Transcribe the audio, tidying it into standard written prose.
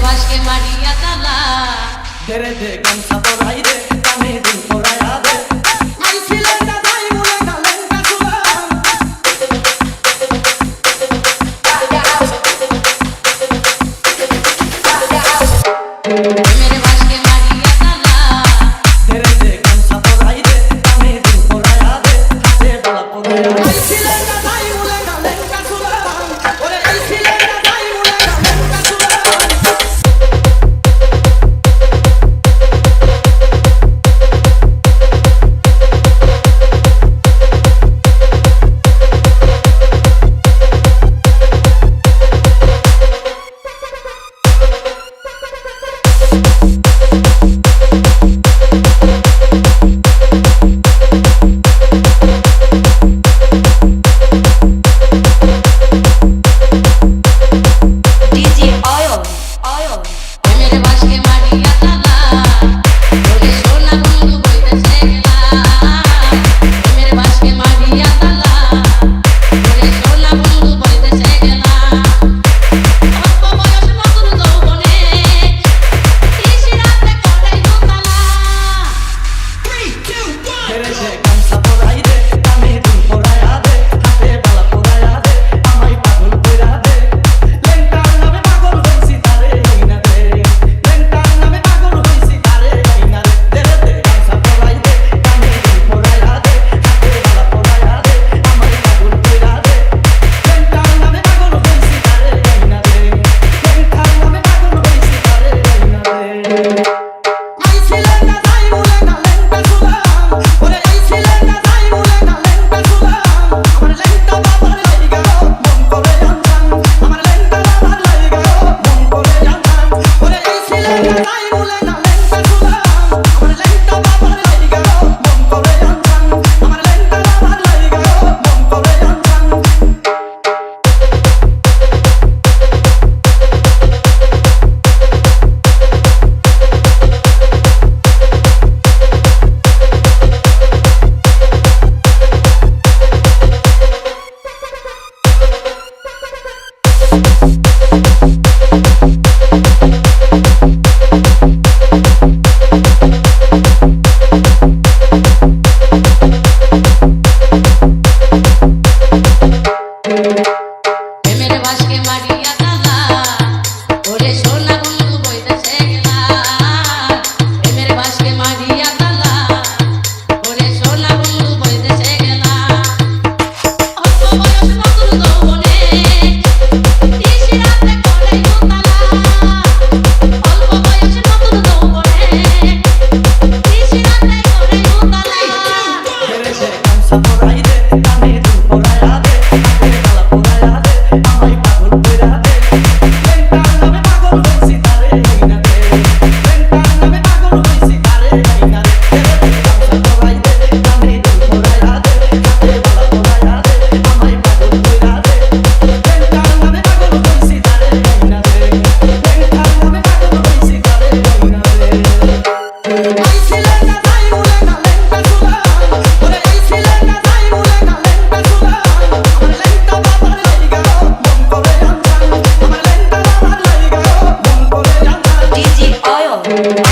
ভাসকে মারিয়া তালা ধরে দে গামছা পরাই দে কানে দিন পরায়া দে আই ছিলে না যাই মুলে গালেন কাসুলা মেরে ভাসকে মারিয়া তালা ধরে দে গামছা পরাই দে কানে দিন পরায়া দে হাতে বালা পরায়া আই ছিলে না যাই মুলে গালেন কাসুলা ওরে আই ছিলে না যাই মুলে গালেন কাসুলা মেরে ভাসকে মারিয়া তালা ওরে সোনা বন্ধু বইতেছে গেলা মেরে ভাসকে মারিয়া তালা ওরে সোনা বন্ধু বইতেছে গেলা অল্প বয়স নতুন যৌবনে ইশরাতে করে দোতলা 3 2 1 ধরে দে গামছা পরাই দে কানে দিন পরায়া দে হাতে বালা পরায়া দে আমায় পাগল কইরা দে লেন্টার নামে পাগল হইছি তারে আইনা দে লেন্টার নামে পাগল হইছি তারে আইনা দে ধরে দে গামছা পরাই দে কানে দিন পরায়া দে হাতে বালা পরায়া দে আমায় পাগল কইরা দে লেন্টার নামে পাগল হইছি তারে আইনা দে লেন্টার নামে পাগল হইছি তারে আইনা দে আই ছিলে না যাই মুলে গালেন কাসুলা ওরে আই ছিলে না যাই মুলে গালেন কাসুলা আমার লেন্টা বাবার লাইগা মন করে জানতাম আমার লেন্টা বাবার লাইগা মন করে জানতাম ওরে আই ছিলে না যাই মুলে গালেন কাসুলা আমার লেন্টা বাবার লাইগা মন করে জানতাম আমার লেন্টা বাবার লাইগা মন করে জানতাম মেরে ভাসকে মারিয়া তালা ওরে সোনা বন্ধু বইতেছে গেলা মেরে ভাসকে মারিয়া তালা ওরে সোনা বন্ধু বইতেছে গেলা অল্প বয়স নতুন যৌবনে ইশরাতে করে দোতলা অল্প বয়স নতুন যৌবনে ইশরাতে করে দোতলা ধরে দে গামছা পরাই দে কানে দিন পরায়া দে হাতে বালা পরায়া দে আমায় পাগল কইরা দে লেন্টার নামে পাগল হইছি তারে আইনা দে লেন্টার নামে পাগল হইছি তারে আইনা দে ধরে দে গামছা পরাই দে কানে দিন পরায়া দে হাতে বালা পরায়া দে আমায় পাগল কইরা দে লেন্টার নামে পাগল হইছি তারে আইনা দে লেন্টার নামে পাগল হইছি তারে আইনা দে আই ছিলে না যাই মুলে গালেন কাসুলা ওরে আই ছিলে না যাই মুলে গালেন কাসুলা আমার লেন্টা বাবার লাইগা মন করে জানতাম আমার লেন্টা বাবার লাইগা মন করে জানতাম DJ Oil